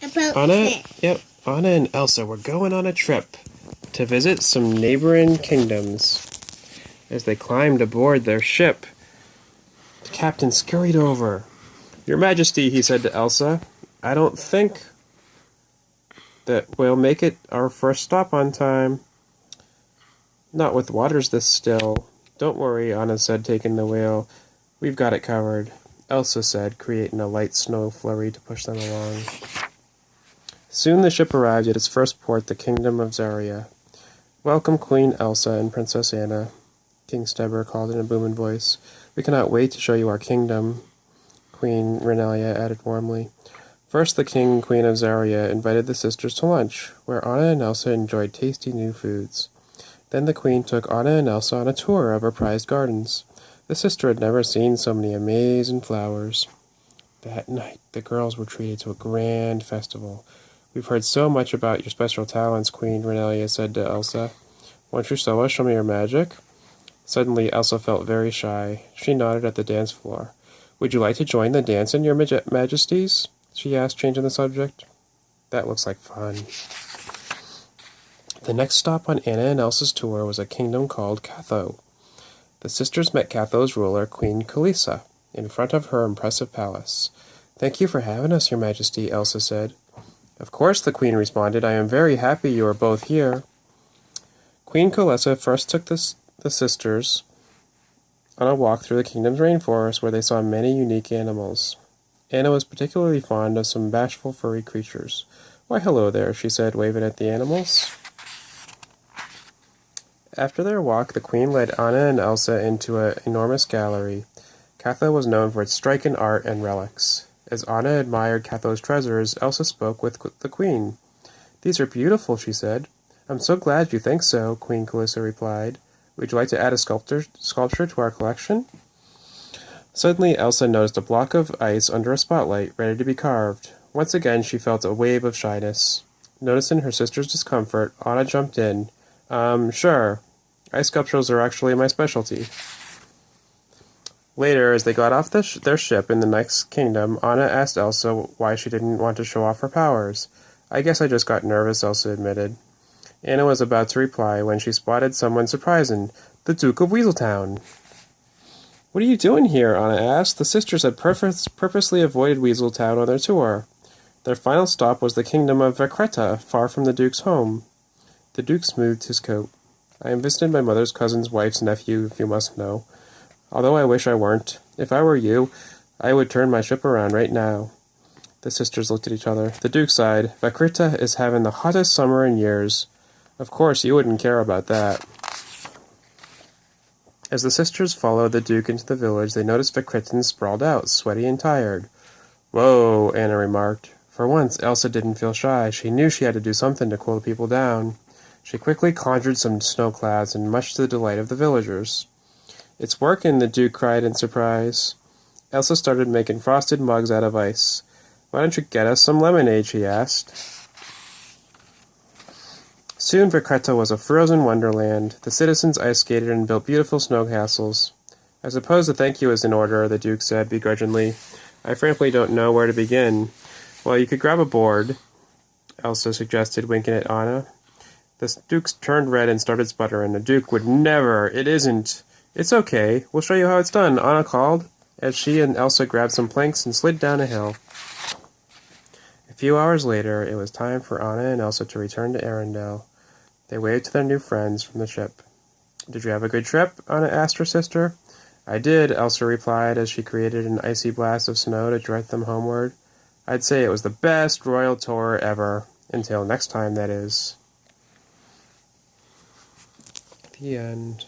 about Anna, trip. yep, Anna and Elsa were going on a trip to visit some neighboring kingdoms. As they climbed aboard their ship, the captain scurried over. "Your Majesty," he said to Elsa, "I don't think that we'll make it our first stop on time. Not with waters this still." "Don't worry," Anna said, taking the wheel. "We've got it covered," Elsa said, creating a light snow flurry to push them along. Soon the ship arrived at its first port, the kingdom of Zaria. "Welcome, Queen Elsa and Princess Anna," King Steber called in a booming voice. "We cannot wait to show you our kingdom," Queen Renalia added warmly. First, the king and queen of Zaria invited the sisters to lunch, where Anna and Elsa enjoyed tasty new foods. Then the queen took Anna and Elsa on a tour of her prized gardens. The sister had never seen so many amazing flowers. That night, the girls were treated to a grand festival. "We've heard so much about your special talents," Queen Renalia said to Elsa. "Won't you show me your magic?" Suddenly, Elsa felt very shy. She nodded at the dance floor. "Would you like to join the dance in your majesties?" she asked, changing the subject. "That looks like fun." The next stop on Anna and Elsa's tour was a kingdom called Catho. The sisters met Catho's ruler, Queen Kalisa, in front of her impressive palace. "Thank you for having us, your majesty," Elsa said. "Of course," the queen responded. "I am very happy you are both here." Queen Kalisa first took the sisters on a walk through the kingdom's rainforest, where they saw many unique animals. Anna was particularly fond of some bashful furry creatures. "Why, hello there," she said, waving at the animals. After their walk, the queen led Anna and Elsa into an enormous gallery. Catho was known for its striking art and relics. As Anna admired Catho's treasures, Elsa spoke with the queen. "These are beautiful," she said. "I'm so glad you think so," Queen Kalisa replied. "Would you like to add a sculpture to our collection?" Suddenly, Elsa noticed a block of ice under a spotlight, ready to be carved. Once again, she felt a wave of shyness. Noticing her sister's discomfort, Anna jumped in. Sure. Ice sculptures are actually my specialty." Later, as they got off their ship in the next kingdom, Anna asked Elsa why she didn't want to show off her powers. "I guess I just got nervous," Elsa admitted. Anna was about to reply when she spotted someone surprising, the Duke of Weaseltown. "What are you doing here?" Anna asked. The sisters had purposely avoided Weaseltown on their tour. Their final stop was the kingdom of Vacreta, far from the Duke's home. The Duke smoothed his coat. "I am visiting my mother's cousin's wife's nephew, if you must know. Although I wish I weren't. If I were you, I would turn my ship around right now." The sisters looked at each other. The Duke sighed. "Vacreta is having the hottest summer in years. Of course, you wouldn't care about that." As the sisters followed the Duke into the village, they noticed Vacretan sprawled out, sweaty and tired. "Whoa," Anna remarked. For once, Elsa didn't feel shy. She knew she had to do something to cool the people down. She quickly conjured some snow clouds, and much to the delight of the villagers. "It's working," the Duke cried in surprise. Elsa started making frosted mugs out of ice. "Why don't you get us some lemonade?" she asked. Soon Vacreta was a frozen wonderland. The citizens ice skated and built beautiful snow castles. "I suppose the thank you is in order," the Duke said begrudgingly. "I frankly don't know where to begin." "Well, you could grab a board," Elsa suggested, winking at Anna. The Duke turned red and started sputtering. The Duke would never. "It isn't." "It's okay. We'll show you how it's done," Anna called, as she and Elsa grabbed some planks and slid down a hill. A few hours later, it was time for Anna and Elsa to return to Arendelle. They waved to their new friends from the ship. "Did you have a good trip?" Anna asked her sister. "I did," Elsa replied as she created an icy blast of snow to direct them homeward. "I'd say it was the best royal tour ever. Until next time, that is." The end.